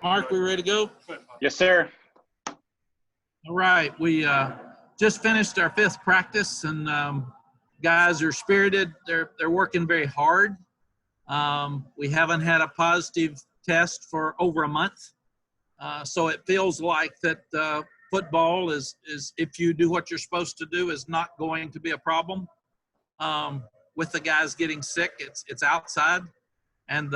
Mark, we ready to go? Yes, sir. All right. We just finished our fifth practice, and guys are spirited. They're working very hard. We haven't had a positive test for over a month, so it feels like that football is if you do what you're supposed to do is not going to be a problem. With the guys getting sick, it's outside, and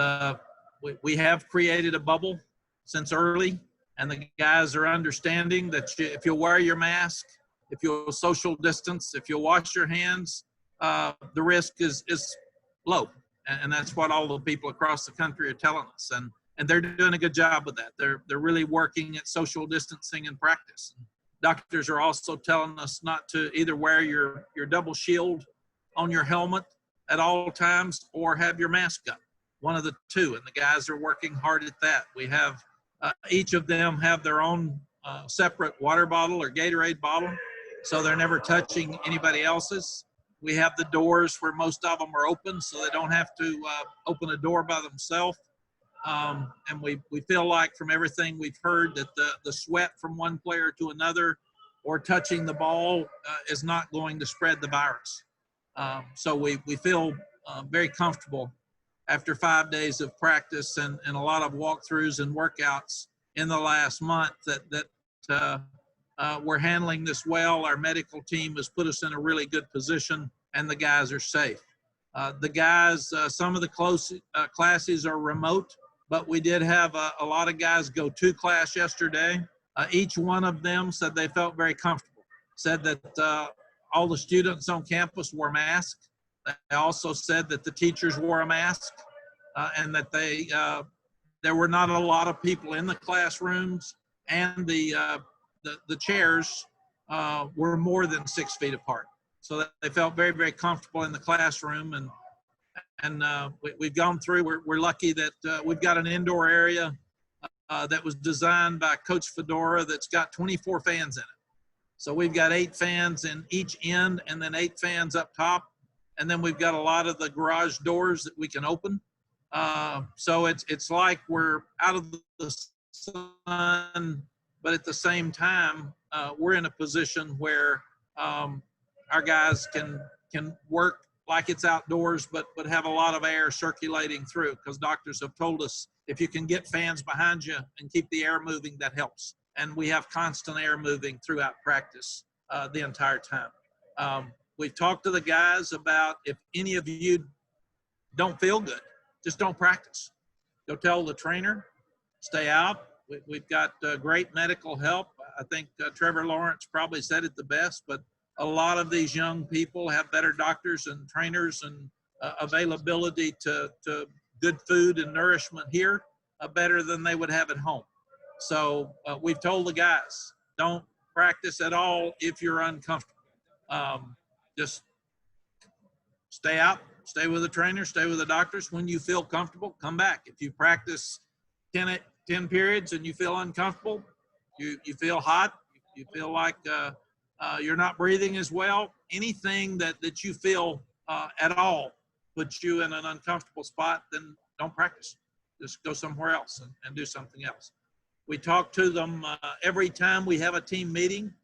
we have created a bubble since early, and the guys are understanding that if you'll wear your mask, if you'll social distance, if you'll wash your hands, the risk is low. And that's what all the people across the country are telling us. And they're doing a good job with that. They're really working at social distancing in practice. Doctors are also telling us not to either wear your double shield on your helmet at all times or have your mask up. One of the two, and the guys are working hard at that. We have each of them have their own separate water bottle or Gatorade bottle, so they're never touching anybody else's. We have the doors where most of them are open, so they don't have to open a door by themselves. And we feel like from everything we've heard that the sweat from one player to another or touching the ball is not going to spread the virus. So we feel very comfortable after 5 days of practice and a lot of walkthroughs and workouts in the last month that we're handling this well. Our medical team has put us in a really good position, and the guys are safe. The guys, some of the classes are remote, but we did have a lot of guys go to class yesterday. Each one of them said they felt very comfortable, said that all the students on campus wore masks. They also said that the teachers wore a mask and that there were not a lot of people in the classrooms, and the chairs were more than 6 feet apart. So that they felt very, very comfortable in the classroom. And we've gone through, we're lucky that we've got an indoor area that was designed by Coach Fedora that's got 24 fans in it. So we've got 8 fans in each end and then 8 fans up top. And then we've got a lot of the garage doors that we can open. So it's like we're out of the sun, but at the same time, we're in a position where our guys can work like it's outdoors, but have a lot of air circulating through, because doctors have told us if you can get fans behind you and keep the air moving, that helps. And we have constant air moving throughout practice the entire time. We've talked to the guys about if any of you don't feel good, just don't practice. Go tell the trainer, stay out. We've got great medical help. I think Trevor Lawrence probably said it the best, but a lot of these young people have better doctors and trainers and availability to good food and nourishment here better than they would have at home. So we've told the guys, don't practice at all if you're uncomfortable. Just stay out, stay with the trainer, stay with the doctors. When you feel comfortable, come back. If you practice 10 periods and you feel uncomfortable, you feel hot, you feel like you're not breathing as well, anything that you feel at all puts you in an uncomfortable spot, then don't practice. Just go somewhere else and do something else. We talk to them every time we have a team meeting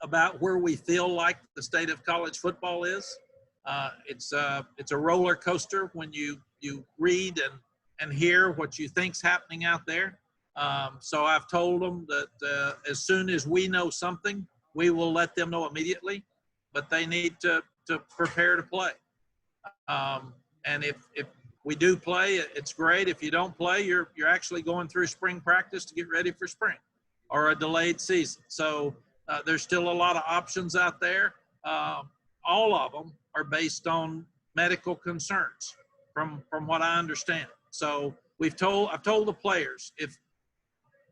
about where we feel like the state of college football is. It's a roller coaster when you read and hear what you think's happening out there. So I've told them that as soon as we know something, we will let them know immediately, but they need to prepare to play. And if we do play, it's great. If you don't play, you're actually going through spring practice to get ready for spring or a delayed season. So there's still a lot of options out there. All of them are based on medical concerns from what I understand. So I've told the players, if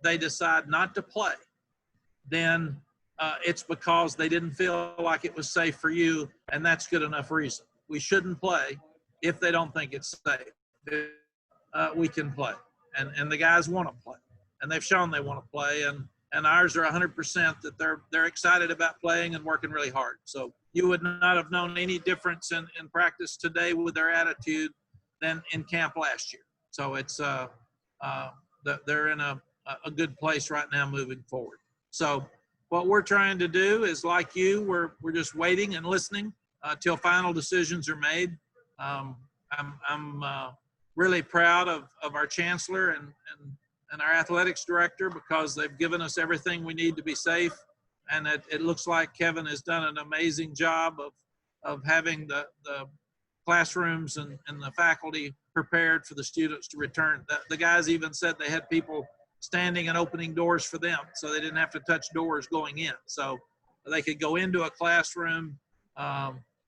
they decide not to play, then it's because they didn't feel like it was safe for you, and that's good enough reason. We shouldn't play if they don't think it's safe. We can play, and the guys want to play, and they've shown they want to play, and ours are 100% that they're excited about playing and working really hard. So you would not have known any difference in practice today with their attitude than in camp last year. So it's they're in a good place right now moving forward. So what we're trying to do is, like you, we're just waiting and listening till final decisions are made. I'm really proud of our chancellor and our athletics director, because they've given us everything we need to be safe. And it looks like Kevin has done an amazing job of having the classrooms and the faculty prepared for the students to return. The guys even said they had people standing and opening doors for them, so they didn't have to touch doors going in. So they could go into a classroom,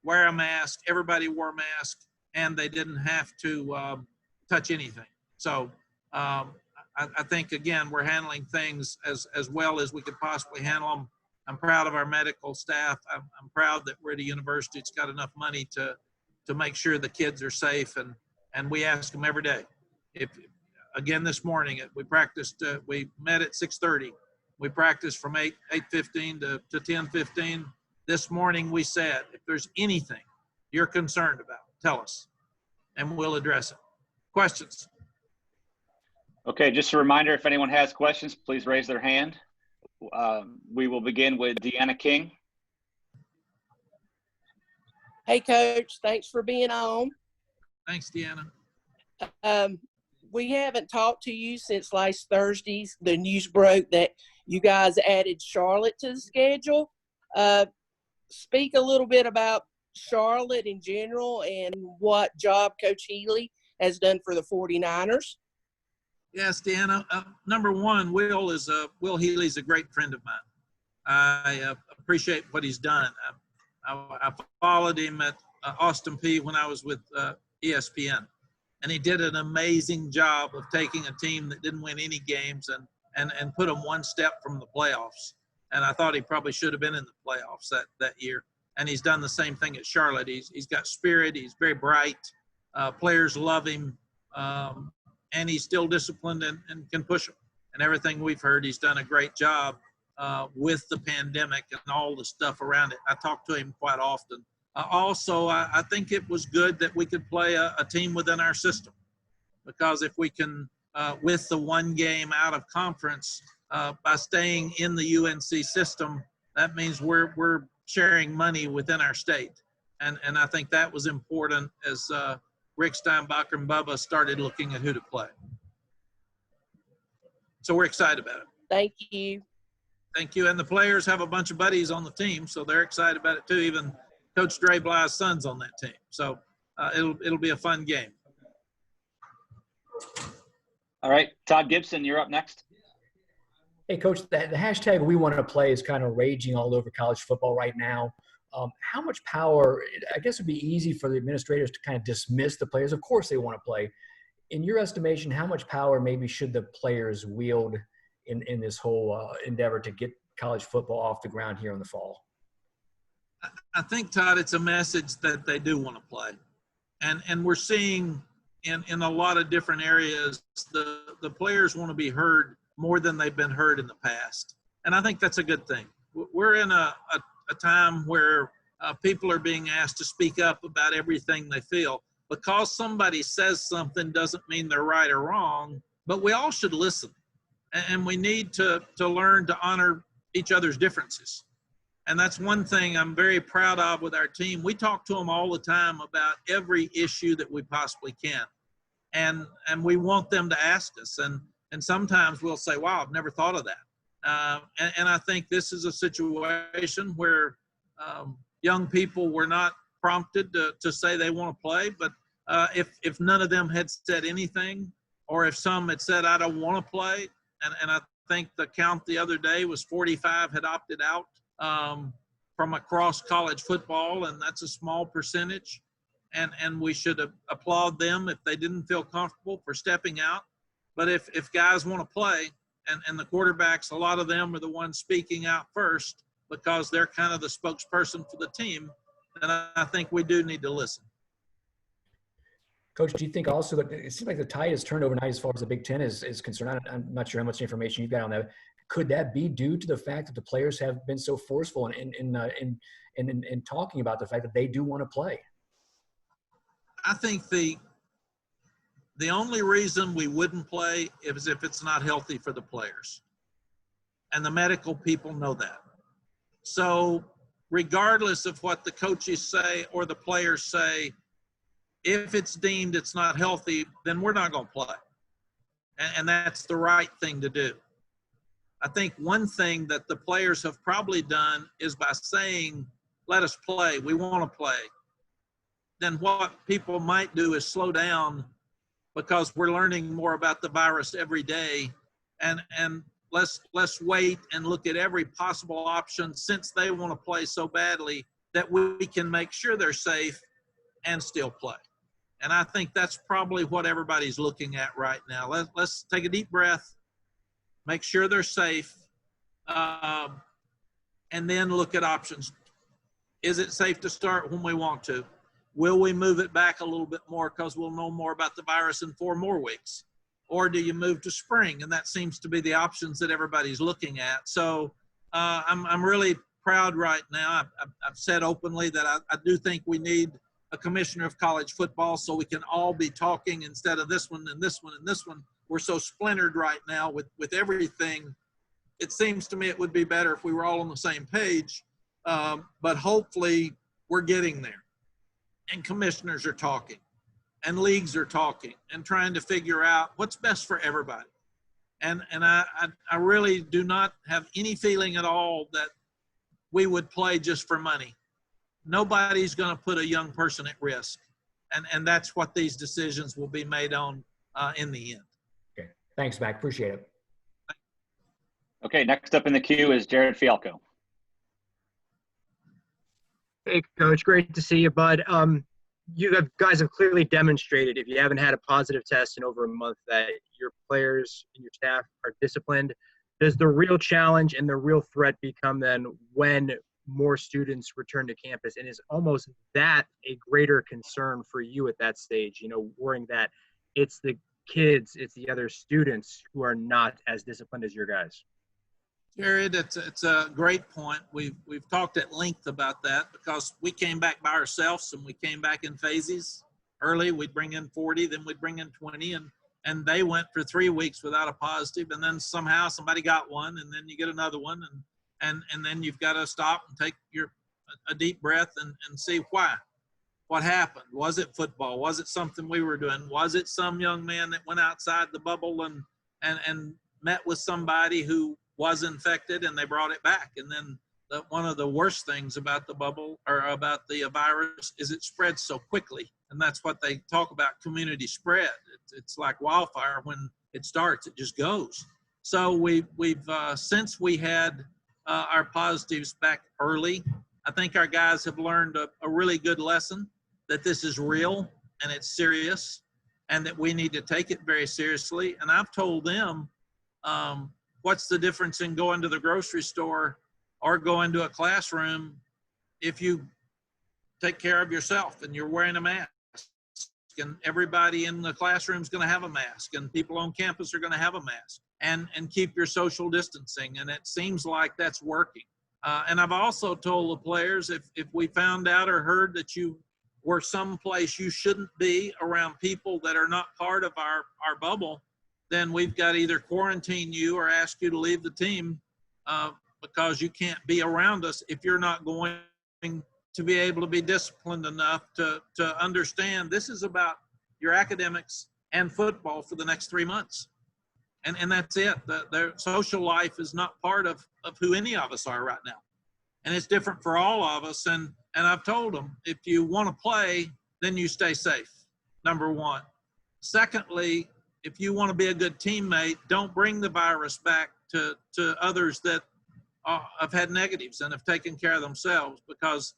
wear a mask, everybody wore a mask, and they didn't have to touch anything. So I think, again, we're handling things as well as we could possibly handle them. I'm proud of our medical staff. I'm proud that we're at a university that's got enough money to make sure the kids are safe, and we ask them every day. Again, this morning we practiced. We met at 6:30. We practiced from 8:15 to 10:15. This morning we said, if there's anything you're concerned about, tell us, and we'll address it. Questions? Okay, just a reminder, if anyone has questions, please raise their hand. We will begin with Deanna King. Hey, Coach. Thanks for being on. Thanks, Deanna. We haven't talked to you since last Thursday. The news broke that you guys added Charlotte to the schedule. Speak a little bit about Charlotte in general and what job Coach Healy has done for the 49ers. Yes, Deanna. Number one, Will Healy's a great friend of mine. I appreciate what he's done. I followed him at Austin Peay when I was with ESPN, and he did an amazing job of taking a team that didn't win any games and put them one step from the playoffs. And I thought he probably should have been in the playoffs that year. And he's done the same thing at Charlotte. He's got spirit. He's very bright. Players love him. And he's still disciplined and can push them. And everything we've heard, he's done a great job with the pandemic and all the stuff around it. I talk to him quite often. Also, I think it was good that we could play a team within our system, because if we can, with the one game out of conference, by staying in the UNC system, that means we're sharing money within our state. And I think that was important as Rick Steinbacher and Bubba started looking at who to play. So we're excited about it. Thank you. Thank you. And the players have a bunch of buddies on the team, so they're excited about it too. Even Coach Dre Bly's son's on that team. So it'll be a fun game. All right, Todd Gibson, you're up next. Hey, Coach, the hashtag We Want to Play is kind of raging all over college football right now. How much power, I guess it would be easy for the administrators to kind of dismiss the players. Of course they want to play. In your estimation, how much power maybe should the players wield in this whole endeavor to get college football off the ground here in the fall? I think, Todd, it's a message that they do want to play. And we're seeing in a lot of different areas, the players want to be heard more than they've been heard in the past. And I think that's a good thing. We're in a time where people are being asked to speak up about everything they feel. Because somebody says something doesn't mean they're right or wrong, but we all should listen. And we need to learn to honor each other's differences. And that's one thing I'm very proud of with our team. We talk to them all the time about every issue that we possibly can. And we want them to ask us. And sometimes we'll say, wow, I've never thought of that. And I think this is a situation where young people were not prompted to say they want to play. But if none of them had said anything, or if some had said, I don't want to play, and I think the count the other day was 45 had opted out from across college football, and that's a small percentage. And we should applaud them if they didn't feel comfortable for stepping out. But if guys want to play, and the quarterbacks, a lot of them are the ones speaking out first because they're kind of the spokesperson for the team, then I think we do need to listen. Coach, do you think also that it seems like the tide has turned overnight as far as the Big Ten is concerned? I'm not sure how much information you've got on that. Could that be due to the fact that the players have been so forceful in talking about the fact that they do want to play? I think The only reason we wouldn't play is if it's not healthy for the players. And the medical people know that. So regardless of what the coaches say or the players say, if it's deemed it's not healthy, then we're not going to play. And that's the right thing to do. I think one thing that the players have probably done is by saying, let us play, we want to play. Then what people might do is slow down because we're learning more about the virus every day. And let's wait and look at every possible option since they want to play so badly that we can make sure they're safe and still play. And I think that's probably what everybody's looking at right now. Let's take a deep breath, make sure they're safe, and then look at options. Is it safe to start when we want to? Will we move it back a little bit more because we'll know more about the virus in 4 more weeks? Or do you move to spring? And that seems to be the options that everybody's looking at. So I'm really proud right now. I've said openly that I do think we need a commissioner of college football so we can all be talking instead of this one and this one and this one. We're so splintered right now with everything. It seems to me it would be better if we were all on the same page, but hopefully we're getting there. And commissioners are talking, and leagues are talking, and trying to figure out what's best for everybody. And I really do not have any feeling at all that we would play just for money. Nobody's going to put a young person at risk, and that's what these decisions will be made on in the end. Okay, thanks, Mack. Appreciate it. Okay, next up in the queue is Jared Fialco. Hey, Coach. Great to see you, bud. You guys have clearly demonstrated, if you haven't had a positive test in over a month, that your players and your staff are disciplined. Does the real challenge and the real threat become then when more students return to campus? And is almost that a greater concern for you at that stage, worrying that it's the kids, it's the other students who are not as disciplined as your guys? Jared, it's a great point. We've talked at length about that because we came back by ourselves and we came back in phases. Early, we'd bring in 40, then we'd bring in 20, and they went for 3 weeks without a positive, and then somehow somebody got one, and then you get another one, and then you've got to stop and take a deep breath and see why. What happened? Was it football? Was it something we were doing? Was it some young man that went outside the bubble and met with somebody who was infected and they brought it back? And then one of the worst things about the bubble or about the virus is it spreads so quickly. And that's what they talk about, community spread. It's like wildfire. When it starts, it just goes. So we've since we had our positives back early, I think our guys have learned a really good lesson that this is real and it's serious and that we need to take it very seriously. And I've told them, what's the difference in going to the grocery store or going to a classroom if you take care of yourself and you're wearing a mask? And everybody in the classroom is going to have a mask, and people on campus are going to have a mask, and keep your social distancing. And it seems like that's working. And I've also told the players, if we found out or heard that you were someplace you shouldn't be around people that are not part of our bubble, then we've got to either quarantine you or ask you to leave the team because you can't be around us if you're not going to be able to be disciplined enough to understand this is about your academics and football for the next 3 months. And that's it. Their social life is not part of who any of us are right now. And it's different for all of us. And I've told them, if you want to play, then you stay safe, number one. Secondly, if you want to be a good teammate, don't bring the virus back to others that have had negatives and have taken care of themselves, because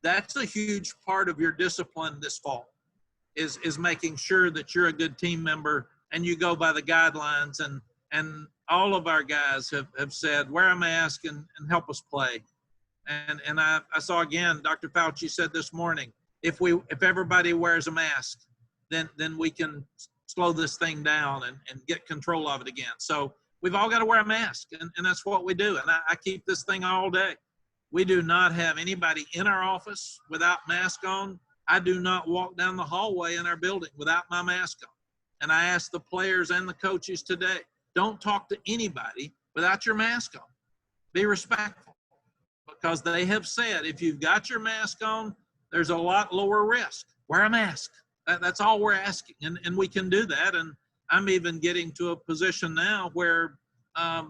that's a huge part of your discipline this fall is making sure that you're a good team member and you go by the guidelines. And all of our guys have said, wear a mask and help us play. And I saw again, Dr. Fauci said this morning, if everybody wears a mask, then we can slow this thing down and get control of it again. So we've all got to wear a mask, and that's what we do. And I keep this thing all day. We do not have anybody in our office without mask on. I do not walk down the hallway in our building without my mask on. and I asked the players and the coaches today, don't talk to anybody without your mask on. Be respectful, because they have said if you've got your mask on, there's a lot lower risk. Wear a mask. That's all we're asking, and we can do that. And I'm even getting to a position now where I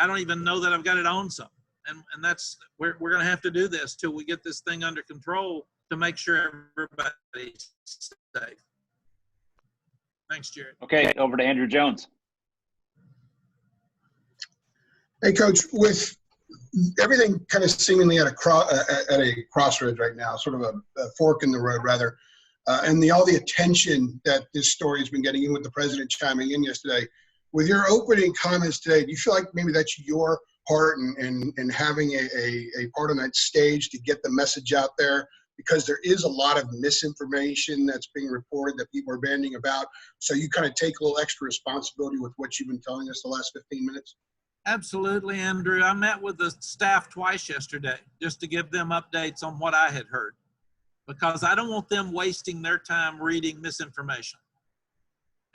don't even know that I've got it on some. And that's, we're going to have to do this till we get this thing under control to make sure everybody's safe. Thanks, Jared. Okay, over to Andrew Jones. Hey, Coach, with everything kind of seemingly at a crossroads right now, sort of a fork in the road, rather, and all the attention that this story has been getting, in with the president chiming in yesterday, with your opening comments today, do you feel like maybe that's your part in having a part on that stage to get the message out there? Because there is a lot of misinformation that's being reported that people are bandying about. So you kind of take a little extra responsibility with what you've been telling us the last 15 minutes? Absolutely, Andrew. I met with the staff twice yesterday just to give them updates on what I had heard, because I don't want them wasting their time reading misinformation.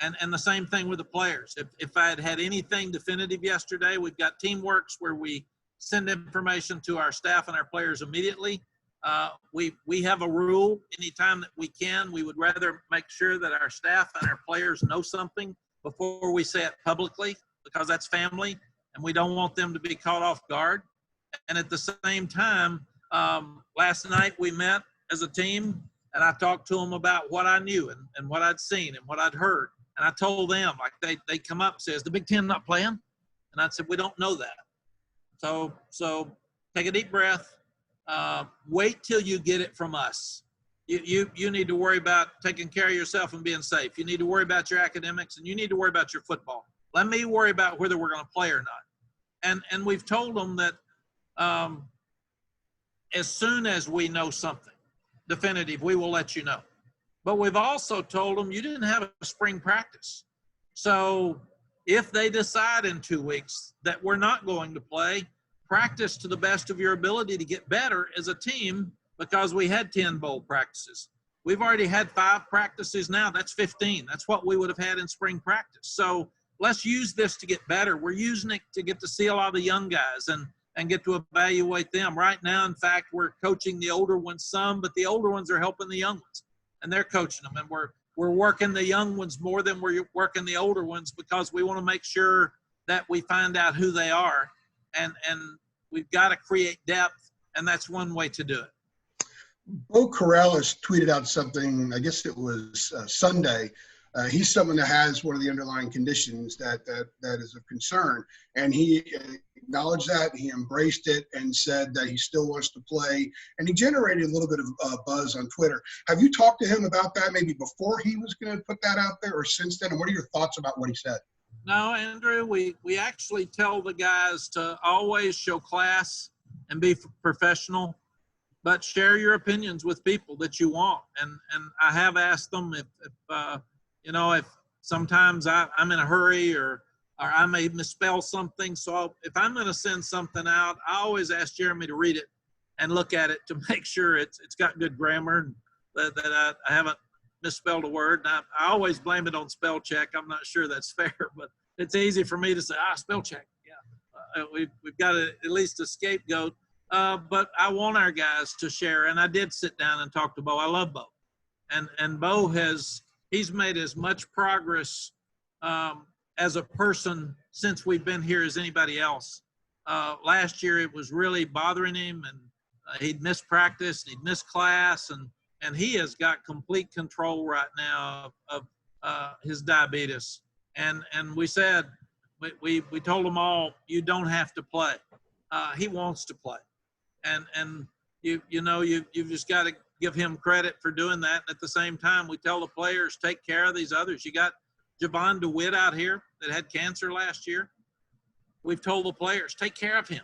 And the same thing with the players. If I had had anything definitive yesterday, we've got Teamworks where we send information to our staff and our players immediately. We have a rule, anytime that we can, we would rather make sure that our staff and our players know something before we say it publicly, because that's family and we don't want them to be caught off guard. And at the same time, last night we met as a team and I talked to them about what I knew and what I'd seen and what I'd heard. And I told them, like they come up and say, is the Big Ten not playing? And I said, we don't know that. So take a deep breath. Wait till you get it from us. You need to worry about taking care of yourself and being safe. You need to worry about your academics, and you need to worry about your football. Let me worry about whether we're going to play or not. And we've told them that as soon as we know something definitive, we will let you know. But we've also told them you didn't have a spring practice. So if they decide in 2 weeks that we're not going to play, practice to the best of your ability to get better as a team, because we had 10 bowl practices. We've already had 5 practices now. That's 15. That's what we would have had in spring practice. So let's use this to get better. We're using it to get to see a lot of the young guys and get to evaluate them. Right now, in fact, we're coaching the older ones some, but the older ones are helping the young ones. And they're coaching them. And we're working the young ones more than we're working the older ones, because we want to make sure that we find out who they are. And we've got to create depth, and that's one way to do it. Bo Corrales tweeted out something, I guess it was Sunday. He's someone that has one of the underlying conditions that is of concern. And he acknowledged that, he embraced it, and said that he still wants to play. And he generated a little bit of buzz on Twitter. Have you talked to him about that maybe before he was going to put that out there, or since then? And what are your thoughts about what he said? No, Andrew, we actually tell the guys to always show class and be professional, but share your opinions with people that you want. And I have asked them if sometimes I'm in a hurry or I may misspell something. So if I'm going to send something out, I always ask Jeremy to read it and look at it to make sure it's got good grammar and that I haven't misspelled a word. And I always blame it on spell check. I'm not sure that's fair, but it's easy for me to say, spell check. Yeah, we've got at least a scapegoat. But I want our guys to share. And I did sit down and talk to Bo. I love Bo. And Bo he's made as much progress as a person since we've been here as anybody else. Last year it was really bothering him, and he'd missed practice, he'd missed class, and he has got complete control right now of his diabetes. And we said, we told them all, you don't have to play. He wants to play. And you've just got to give him credit for doing that. And at the same time, we tell the players, take care of these others. You got Javon DeWitt out here that had cancer last year. We've told the players, take care of him.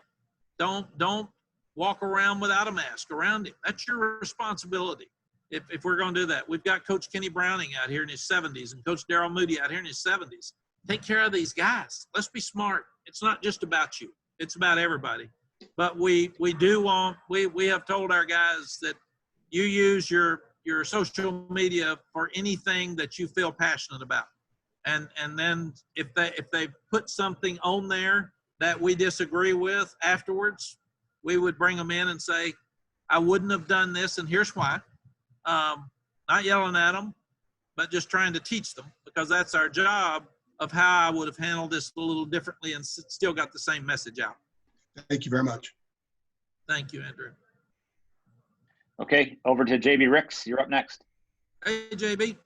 Don't walk around without a mask around him. That's your responsibility if we're going to do that. We've got Coach Kenny Browning out here in his 70s and Coach Darryl Moody out here in his 70s. Take care of these guys. Let's be smart. It's not just about you. It's about everybody. But we have told our guys that you use your social media for anything that you feel passionate about. And then if they put something on there that we disagree with afterwards, we would bring them in and say, I wouldn't have done this, and here's why. Not yelling at them, but just trying to teach them, because that's our job of how I would have handled this a little differently and still got the same message out. Thank you very much. Thank you, Andrew. Okay, over to JB Ricks. You're up next. Hey, JB.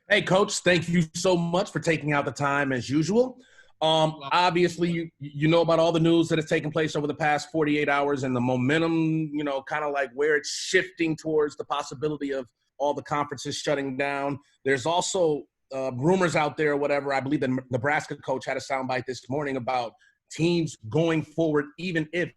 Hey, Coach, thank you so much for taking out the time as usual. Obviously, you know about all the news that has taken place over the past 48 hours and the momentum, kind of like where it's shifting towards the possibility of all the conferences shutting down. There's also rumors out there, whatever. I believe the Nebraska coach had a soundbite this morning about teams going forward, even if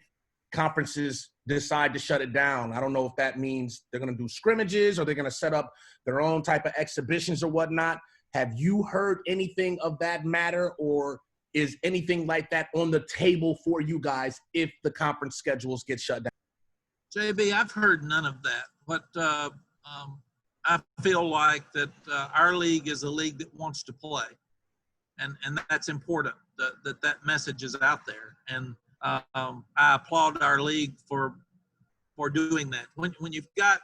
conferences decide to shut it down. I don't know if that means they're going to do scrimmages or they're going to set up their own type of exhibitions or whatnot. Have you heard anything of that matter, or is anything like that on the table for you guys if the conference schedules get shut down? JB, I've heard none of that. But I feel like that our league is a league that wants to play. And that's important, that message is out there. And I applaud our league for doing that. When you've got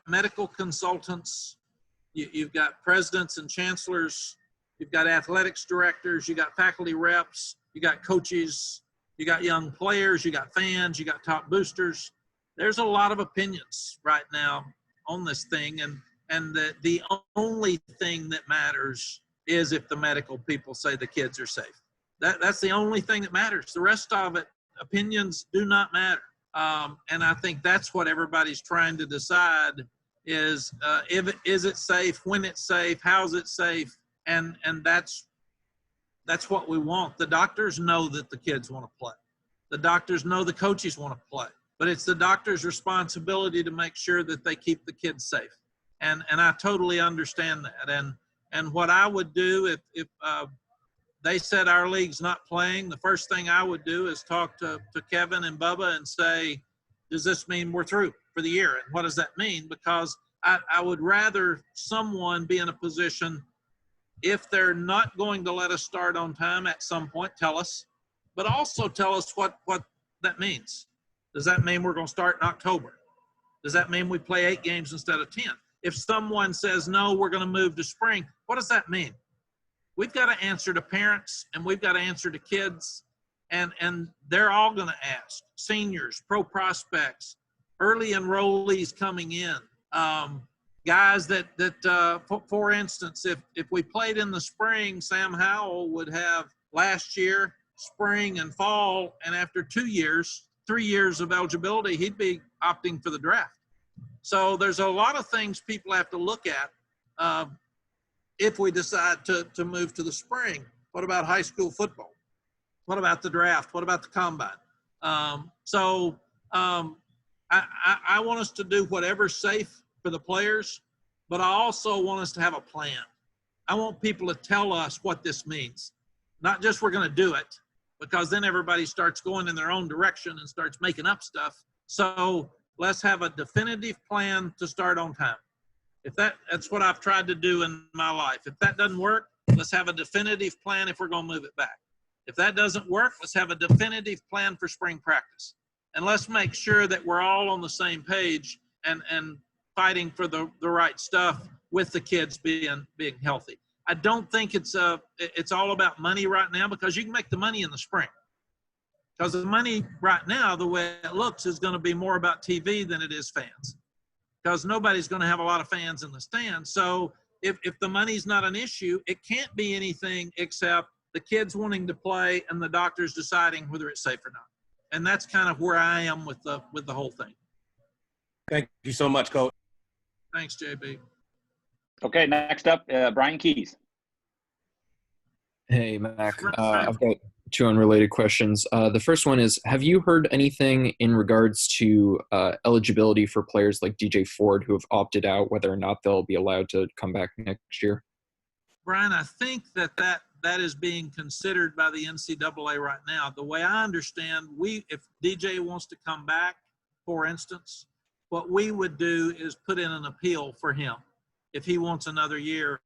medical consultants, you've got presidents and chancellors, you've got athletics directors, you got faculty reps, you got coaches, you got young players, you got fans, you got top boosters. There's a lot of opinions right now on this thing, and the only thing that matters is if the medical people say the kids are safe. That's the only thing that matters. The rest of it, opinions do not matter. And I think that's what everybody's trying to decide is is it safe, when it's safe, how's it safe, and that's what we want. The doctors know that the kids want to play. The doctors know the coaches want to play. But it's the doctor's responsibility to make sure that they keep the kids safe. And I totally understand that. And what I would do if they said our league's not playing, the first thing I would do is talk to Kevin and Bubba and say, does this mean we're through for the year? And what does that mean? Because I would rather someone be in a position, if they're not going to let us start on time at some point, tell us, but also tell us what that means. Does that mean we're going to start in October? Does that mean we play 8 games instead of 10? If someone says, no, we're going to move to spring, what does that mean? We've got to answer to parents, and we've got to answer to kids, and they're all going to ask. Seniors, pro prospects, early enrollees coming in, guys that for instance, if we played in the spring, Sam Howell would have last year, spring and fall, and after 3 years of eligibility, he'd be opting for the draft. So there's a lot of things people have to look at if we decide to move to the spring. What about high school football? What about the draft? What about the combine? I want us to do whatever's safe for the players, but I also want us to have a plan. I want people to tell us what this means. Not just we're going to do it, because then everybody starts going in their own direction and starts making up stuff. So let's have a definitive plan to start on time. If that's what I've tried to do in my life. If that doesn't work, let's have a definitive plan if we're going to move it back. If that doesn't work, let's have a definitive plan for spring practice. And let's make sure that we're all on the same page and fighting for the right stuff with the kids being healthy. I don't think it's all about money right now, because you can make the money in the spring. Because the money right now, the way it looks, is going to be more about TV than it is fans. Because nobody's going to have a lot of fans in the stands. So if the money's not an issue, it can't be anything except the kids wanting to play and the doctors deciding whether it's safe or not. And that's kind of where I am with the whole thing. Thank you so much, Coach. Thanks, JB. Okay, next up, Brian Keys. Hey, Mac. I've got 2 unrelated questions. The first one is, have you heard anything in regards to eligibility for players like DJ Ford who have opted out, whether or not they'll be allowed to come back next year? Brian, I think that is being considered by the NCAA right now. The way I understand, if DJ wants to come back, for instance, what we would do is put in an appeal for him if he wants another year.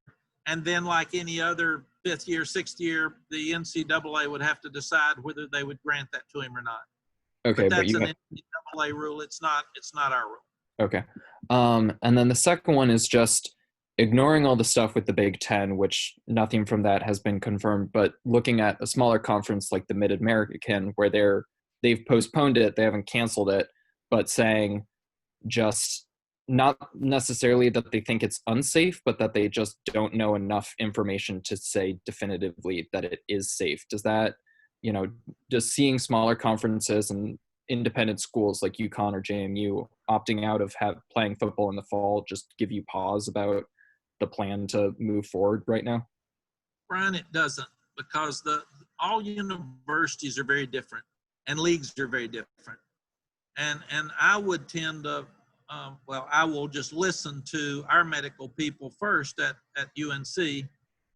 And then like any other fifth year, sixth year, the NCAA would have to decide whether they would grant that to him or not. Okay, But but that's you an got, NCAA rule. It's not our rule. okay. And then the second one is just ignoring all the stuff with the Big Ten, which nothing from that has been confirmed, but looking at a smaller conference like the Mid-American, where they've postponed it, they haven't canceled it, but saying just not necessarily that they think it's unsafe, but that they just don't know enough information to say definitively that it is safe. Does that, just seeing smaller conferences and independent schools like UConn or JMU opting out of playing football in the fall just give you pause about the plan to move forward right now? Brian, it doesn't, because all universities are very different and leagues are very different. And I would tend to, I will just listen to our medical people first at UNC,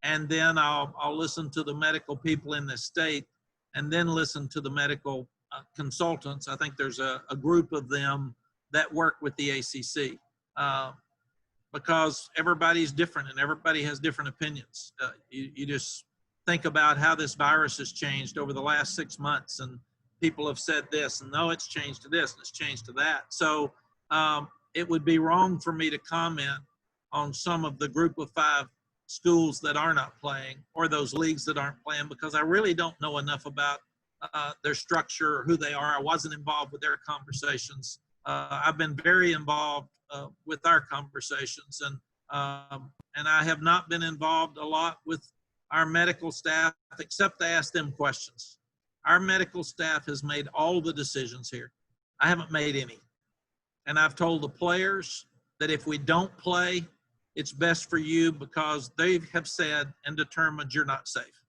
and then I'll listen to the medical people in the state, and then listen to the medical consultants. I think there's a group of them that work with the ACC, because everybody's different and everybody has different opinions. You just think about how this virus has changed over the last 6 months, and people have said this, and no, it's changed to this, and it's changed to that. So it would be wrong for me to comment on some of the group of 5 schools that are not playing, or those leagues that aren't playing, because I really don't know enough about their structure or who they are. I wasn't involved with their conversations. I've been very involved with our conversations, and I have not been involved a lot with our medical staff, except to ask them questions. Our medical staff has made all the decisions here. I haven't made any. And I've told the players that if we don't play, it's best for you, because they have said and determined you're not safe.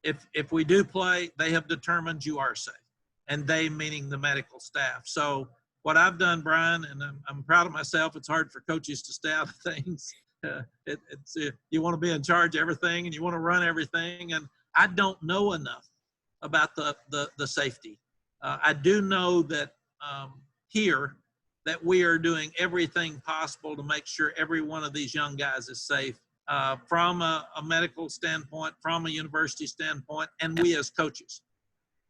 If we do play, they have determined you are safe, and they meaning the medical staff. So what I've done, Brian, and I'm proud of myself. It's hard for coaches to stay out of things. You want to be in charge of everything, and you want to run everything. And I don't know enough about the safety. I do know that here that we are doing everything possible to make sure every one of these young guys is safe, from a medical standpoint, from a university standpoint, and we as coaches.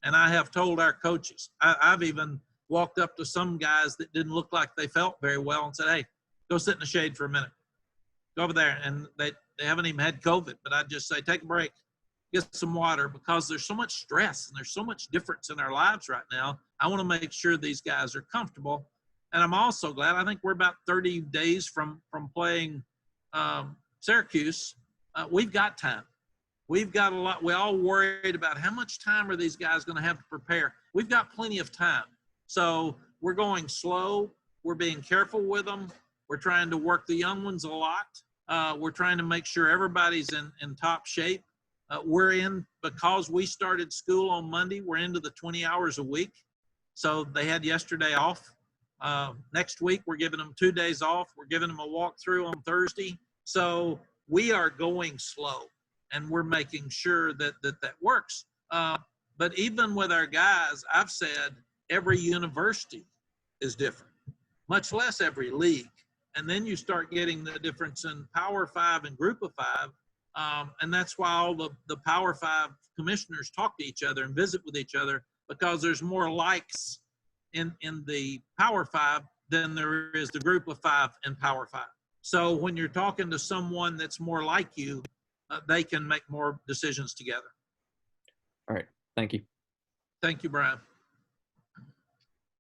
And I have told our coaches, I've even walked up to some guys that didn't look like they felt very well and said, hey, go sit in the shade for a minute. Go over there. And they haven't even had COVID, but I'd just say, take a break, get some water, because there's so much stress and there's so much difference in our lives right now. I want to make sure these guys are comfortable. And I'm also glad, I think we're about 30 days from playing Syracuse. We've got time. We've got a lot. We all worried about how much time are these guys going to have to prepare. We've got plenty of time. So we're going slow. We're being careful with them. We're trying to work the young ones a lot. We're trying to make sure everybody's in top shape. Because we started school on Monday, we're into the 20 hours a week. So they had yesterday off. Next week, we're giving them 2 days off. We're giving them a walkthrough on Thursday. So we are going slow, and we're making sure that works. But even with our guys, I've said every university is different, much less every league. And then you start getting the difference in Power 5 and Group of 5. And that's why all the Power 5 commissioners talk to each other and visit with each other, because there's more likes in the Power 5 than there is the Group of 5 in Power 5. So when you're talking to someone that's more like you, they can make more decisions together. All right. Thank you. Thank you, Brian.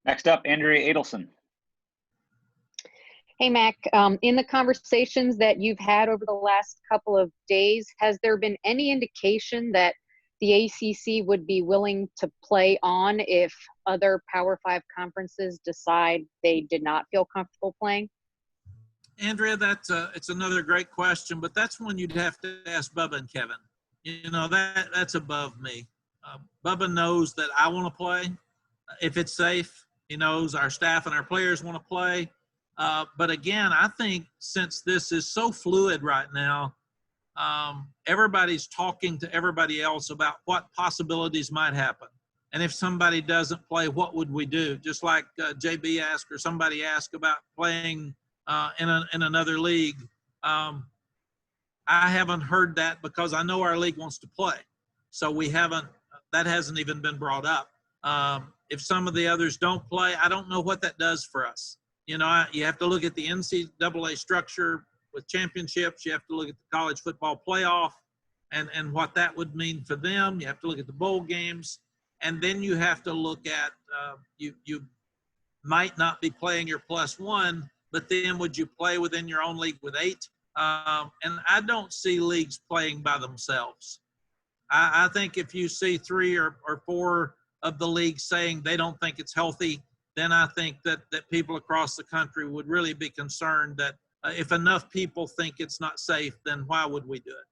Next up, Andrea Adelson. Hey, Mac, in the conversations that you've had over the last couple of days, has there been any indication that the ACC would be willing to play on if other Power 5 conferences decide they did not feel comfortable playing? Andrea, it's another great question, but that's one you'd have to ask Bubba and Kevin. That's above me. Bubba knows that I want to play. If it's safe, he knows our staff and our players want to play. But again, I think since this is so fluid right now, everybody's talking to everybody else about what possibilities might happen. And if somebody doesn't play, what would we do? Just like JB asked, or somebody asked about playing in another league. I haven't heard that because I know our league wants to play. So that hasn't even been brought up. If some of the others don't play, I don't know what that does for us. You know, you have to look at the NCAA structure with championships. You have to look at the college football playoff and what that would mean for them. You have to look at the bowl games. And then you have to look at, you might not be playing your +1, but then would you play within your own league with 8? And I don't see leagues playing by themselves. I think if you see 3 or 4 of the leagues saying they don't think it's healthy, then I think that people across the country would really be concerned that if enough people think it's not safe, then why would we do it?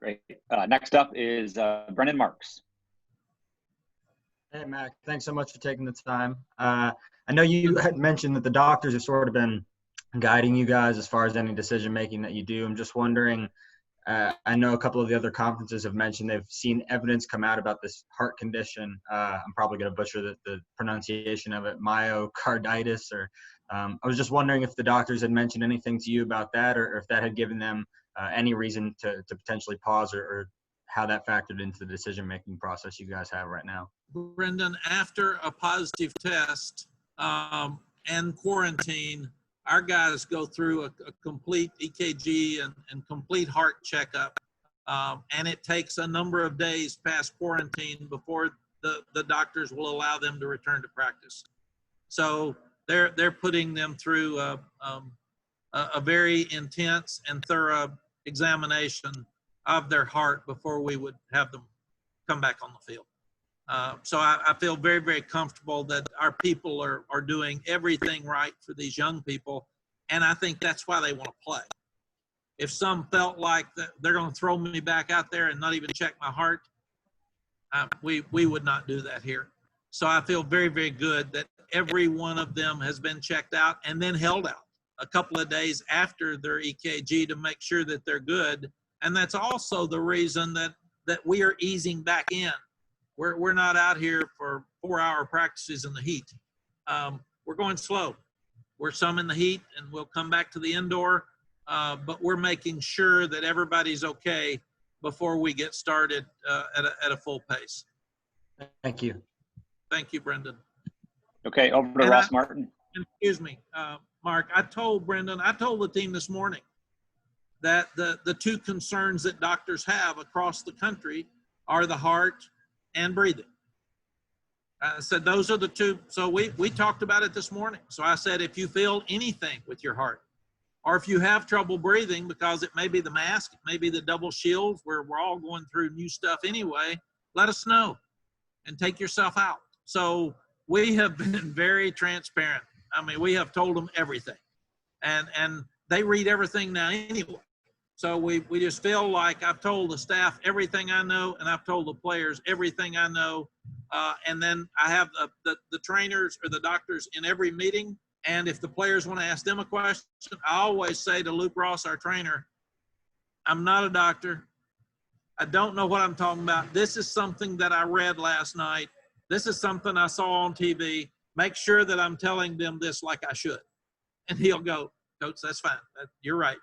Great. Next up is Brennan Marks. Hey, Mac, thanks so much for taking the time. I know you had mentioned that the doctors have sort of been guiding you guys as far as any decision making that you do. I'm just wondering, I know a couple of the other conferences have mentioned they've seen evidence come out about this heart condition. I'm probably going to butcher the pronunciation of it, myocarditis. Or I was just wondering if the doctors had mentioned anything to you about that, or if that had given them any reason to potentially pause, or how that factored into the decision-making process you guys have right now. Brendan, after a positive test and quarantine, our guys go through a complete EKG and complete heart checkup. And it takes a number of days past quarantine before the doctors will allow them to return to practice. So they're putting them through a very intense and thorough examination of their heart before we would have them come back on the field. So I feel very, very comfortable that our people are doing everything right for these young people. And I think that's why they want to play. If some felt like that they're going to throw me back out there and not even check my heart, we would not do that here. So I feel very, very good that every one of them has been checked out and then held out a couple of days after their EKG to make sure that they're good. And that's also the reason that we are easing back in. We're not out here for 4-hour practices in the heat. We're going slow. We're some in the heat, and we'll come back to the indoor. But we're making sure that everybody's okay before we get started at a full pace. Thank you. Thank you, Brendan. Okay, over to Ross Martin. Excuse me, Mark. I told the team this morning that the 2 concerns that doctors have across the country are the heart and breathing. I said those are the 2. So we talked about it this morning. So I said, if you feel anything with your heart, or if you have trouble breathing, because it may be the mask, it may be the double shield, where we're all going through new stuff anyway, let us know and take yourself out. So we have been very transparent. I mean, we have told them everything, and they read everything now anyway. So we just feel like I've told the staff everything I know, and I've told the players everything I know. And then I have the trainers or the doctors in every meeting. And if the players want to ask them a question, I always say to Luke Ross, our trainer, I'm not a doctor. I don't know what I'm talking about. This is something that I read last night. This is something I saw on TV. Make sure that I'm telling them this like I should. And he'll go, Coach, that's fine. You're right.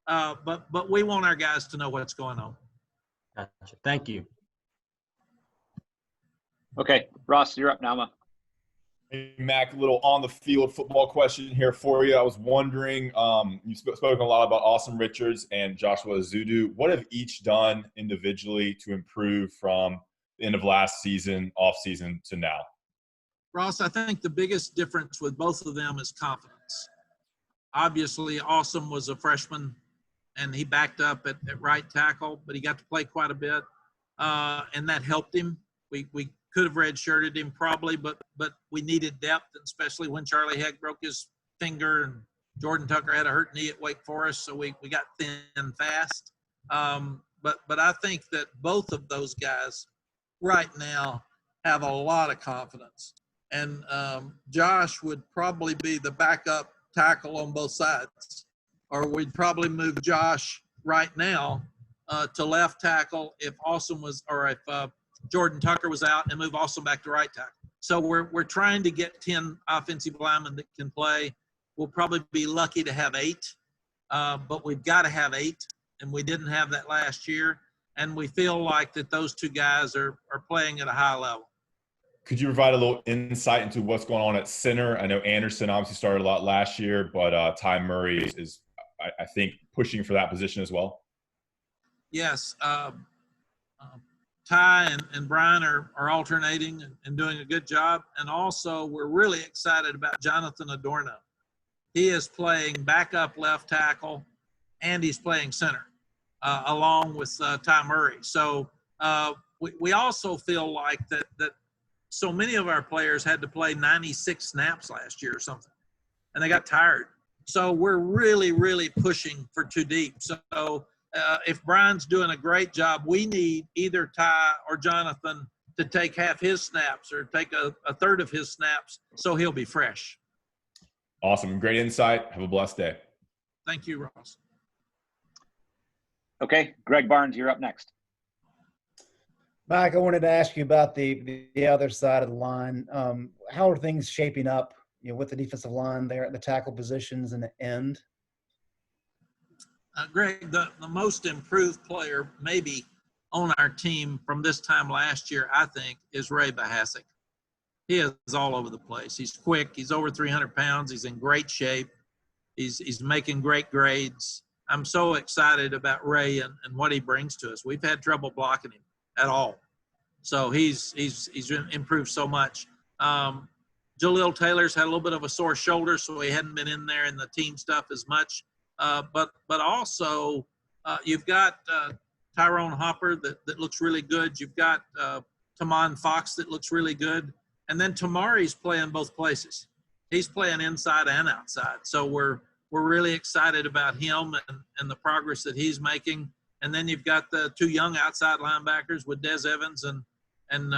But we want our guys to know what's going on. Gotcha. Thank you. Okay, Ross, you're up now. Hey, Mac, a little on-the-field football question here for you. I was wondering, you've spoken a lot about Austin Richards and Joshua Zudu. What have each done individually to improve from the end of last season, off-season to now? Ross, I think the biggest difference with both of them is confidence. Obviously, Austin was a freshman, and he backed up at right tackle, but he got to play quite a bit, and that helped him. We could have redshirted him probably, but we needed depth, especially when Charlie Heck broke his finger and Jordan Tucker had a hurt knee at Wake Forest, so we got thin fast. But I think that both of those guys right now have a lot of confidence. And Josh would probably be the backup tackle on both sides, or we'd probably move Josh right now to left tackle if Austin was, or if Jordan Tucker was out, and move Austin back to right tackle. So we're trying to get 10 offensive linemen that can play. we'll probably be lucky to have 8, but we've got to have 8, and we didn't have that last year. And we feel like that those 2 guys are playing at a high level. Could you provide a little insight into what's going on at center? I know Anderson obviously started a lot last year, but Ty Murray is, I think, pushing for that position as well. Yes. Ty and Brian are alternating and doing a good job. And also, we're really excited about Jonathan Adorno. He is playing backup left tackle, and he's playing center, along with Ty Murray. So we also feel like that so many of our players had to play 96 snaps last year or something, and they got tired. So we're really, really pushing for 2 deep. So if Brian's doing a great job, we need either Ty or Jonathan to take half his snaps or take a third of his snaps, so he'll be fresh. Awesome. Great insight. Have a blessed day. Thank you, Ross. Okay, Greg Barnes, you're up next. Mike, I wanted to ask you about the other side of the line. How are things shaping up, with the defensive line there at the tackle positions and the end? Greg, the most improved player maybe on our team from this time last year, I think, is Ray Bahasik. He is all over the place. He's quick. He's over 300 pounds. He's in great shape. He's making great grades. I'm so excited about Ray and what he brings to us. We've had trouble blocking him at all. So he's improved so much. Jaleel Taylor's had a little bit of a sore shoulder, so he hadn't been in there in the team stuff as much. But also you've got Tyrone Hopper that looks really good. You've got Tamon Fox that looks really good. And then Tamari's playing both places. He's playing inside and outside. So we're really excited about him and the progress that he's making. And then you've got the 2 young outside linebackers with Des Evans and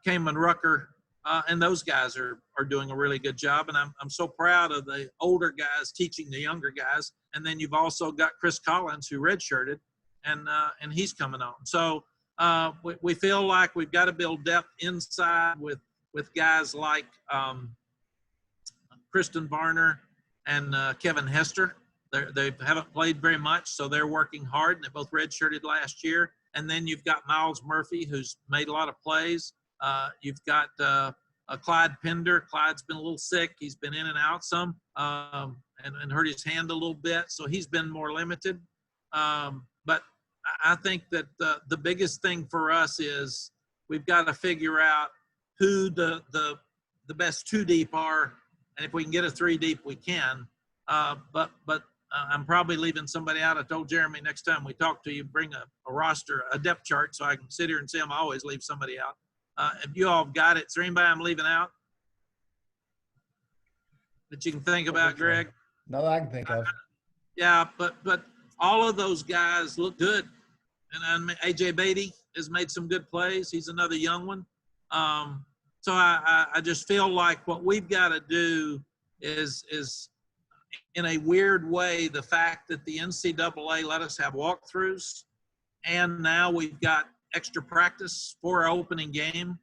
Kamen Rucker. And those guys are doing a really good job. And I'm so proud of the older guys teaching the younger guys. And then you've also got Chris Collins, who redshirted, and he's coming on. So we feel like we've got to build depth inside with guys like Kristen Varner and Kevin Hester. They haven't played very much, so they're working hard, and they both redshirted last year. And then you've got Miles Murphy, who's made a lot of plays. You've got Clyde Pender. Clyde's been a little sick. He's been in and out some and hurt his hand a little bit, so he's been more limited. But I think that the biggest thing for us is we've got to figure out who the best 2 deep are, and if we can get a 3 deep, we can. But I'm probably leaving somebody out. I told Jeremy next time we talk to you, bring a roster, a depth chart, so I can sit here and see them. I always leave somebody out. If you all got it, is there anybody I'm leaving out that you can think about, Greg? No, I can think of. Yeah, but all of those guys look good. And A.J. Beatty has made some good plays. He's another young one. So I just feel like what we've got to do is in a weird way, the fact that the NCAA let us have walkthroughs, and now we've got extra practice for our opening game.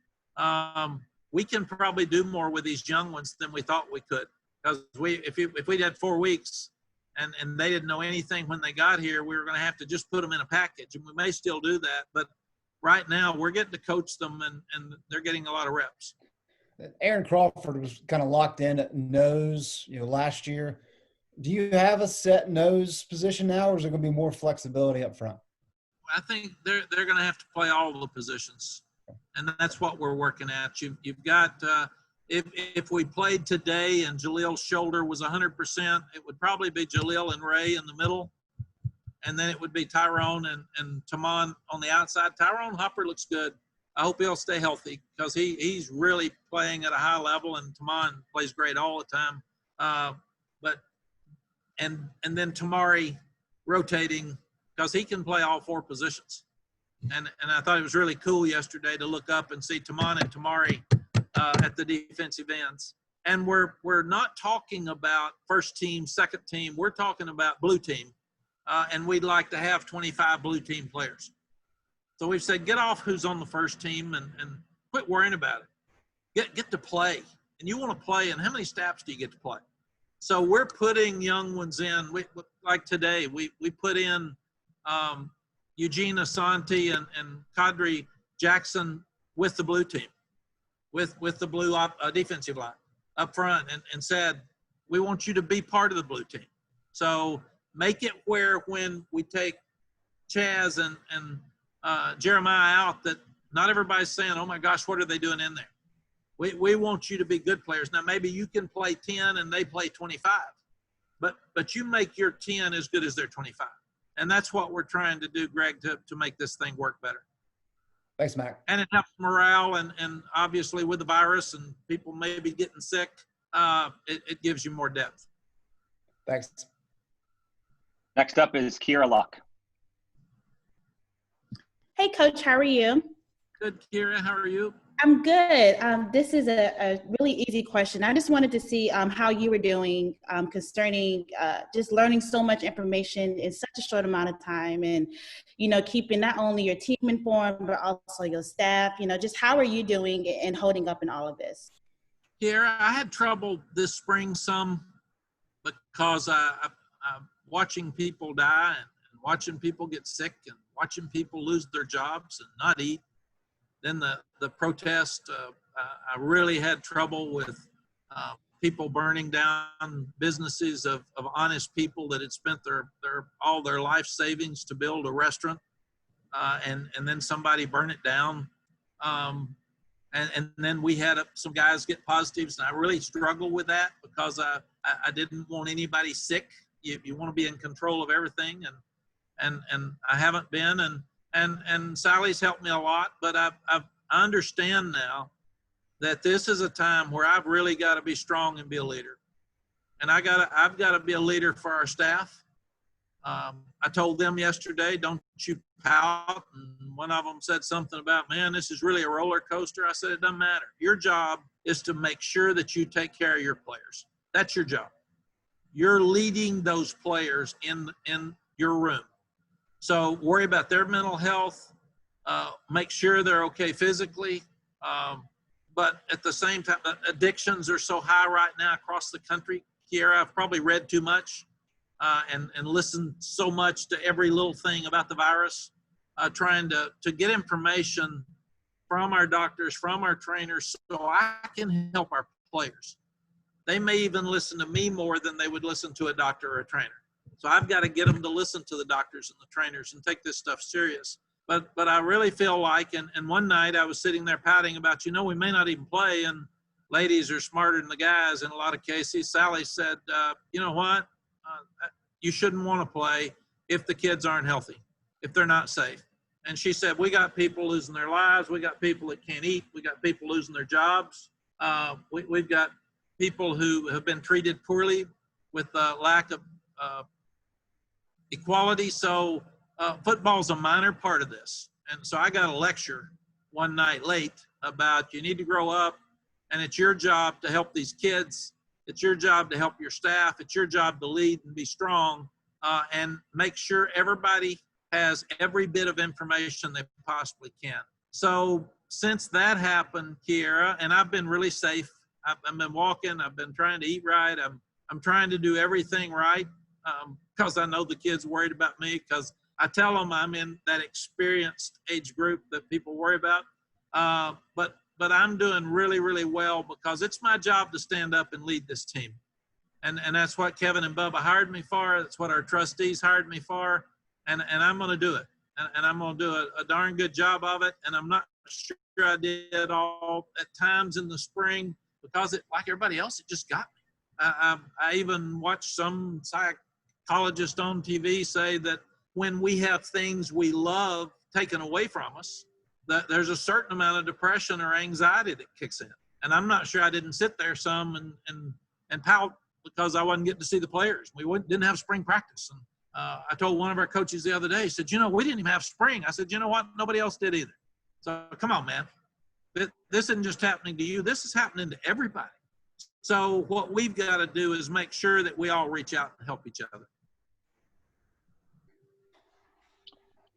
We can probably do more with these young ones than we thought we could. Because if we had 4 weeks and they didn't know anything when they got here, we were going to have to just put them in a package, and we may still do that. But right now, we're getting to coach them, and they're getting a lot of reps. Aaron Crawford was kind of locked in at nose, last year. Do you have a set nose position now, or is there going to be more flexibility up front? I think they're going to have to play all of the positions, and that's what we're working at. You've got if we played today and Jaleel's shoulder was 100%, it would probably be Jaleel and Ray in the middle, and then it would be Tyrone and Tamon on the outside. Tyrone Hopper looks good. I hope he'll stay healthy because he's really playing at a high level, and Tamon plays great all the time. And then Tamari rotating because he can play all 4 positions. And I thought it was really cool yesterday to look up and see Tamon and Tamari at the defensive ends. And we're not talking about first team, second team. We're talking about blue team. And we'd like to have 25 blue team players. So we've said, get off who's on the first team and quit worrying about it. Get to play. And you want to play, and how many snaps do you get to play? So we're putting young ones in. Like today, we put in Eugene Asante and Kadri Jackson with the blue team, with the blue defensive line up front, and said, we want you to be part of the blue team. So make it where when we take Chaz and Jeremiah out, that not everybody's saying, oh my gosh, what are they doing in there? We want you to be good players. Now, maybe you can play 10 and they play 25, but you make your 10 as good as their 25. And that's what we're trying to do, Greg, to make this thing work better. Thanks, Mac. And it helps morale, and obviously with the virus and people maybe getting sick, it gives you more depth. Thanks. Next up is Kiera Lock. Hey, Coach, how are you? Good, Kiera. How are you? I'm good. This is a really easy question. I just wanted to see how you were doing concerning just learning so much information in such a short amount of time, and, you know, keeping not only your team informed, but also your staff. You know, just how are you doing and holding up in all of this? Kiera, I had trouble this spring some because I'm watching people die and watching people get sick and watching people lose their jobs and not eat. Then the protest, I really had trouble with people burning down businesses of honest people that had spent all their life savings to build a restaurant, and then somebody burn it down. And then we had some guys get positives, and I really struggled with that because I didn't want anybody sick. You want to be in control of everything, and I haven't been, and Sally's helped me a lot, but I understand now that this is a time where I've really got to be strong and be a leader, and I've got to be a leader for our staff. I told them yesterday, don't you pout, and one of them said something about, man, this is really a roller coaster. I said, it doesn't matter. Your job is to make sure that you take care of your players. That's your job. You're leading those players in your room. So worry about their mental health, make sure they're okay physically. But at the same time, addictions are so high right now across the country. Kiera, I've probably read too much and listened so much to every little thing about the virus, trying to get information from our doctors, from our trainers, so I can help our players. They may even listen to me more than they would listen to a doctor or a trainer. So I've got to get them to listen to the doctors and the trainers and take this stuff serious. But I really feel like, and one night I was sitting there pouting about, we may not even play, and ladies are smarter than the guys in a lot of cases. Sally said, you know what? You shouldn't want to play if the kids aren't healthy, if they're not safe. And she said, we got people losing their lives. We got people that can't eat. We got people losing their jobs. We've got people who have been treated poorly with lack of equality. So football's a minor part of this. And so I got a lecture one night late about you need to grow up, and it's your job to help these kids. It's your job to help your staff. It's your job to lead and be strong, and make sure everybody has every bit of information they possibly can. So since that happened, Kiera, and I've been really safe. I've been walking. I've been trying to eat right. I'm trying to do everything right because I know the kids worried about me, because I tell them I'm in that experienced age group that people worry about. But I'm doing really, really well because it's my job to stand up and lead this team. And that's what Kevin and Bubba hired me for. That's what our trustees hired me for. And I'm going to do it. And I'm going to do a darn good job of it. And I'm not sure I did all at times in the spring because like everybody else, it just got me. I even watched some psychologist on TV say that when we have things we love taken away from us, that there's a certain amount of depression or anxiety that kicks in. And I'm not sure I didn't sit there some and pout because I wasn't getting to see the players. We didn't have spring practice. And I told one of our coaches the other day, he said, we didn't even have spring. I said, you know what? Nobody else did either. So come on, man. This isn't just happening to you. This is happening to everybody. So what we've got to do is make sure that we all reach out and help each other.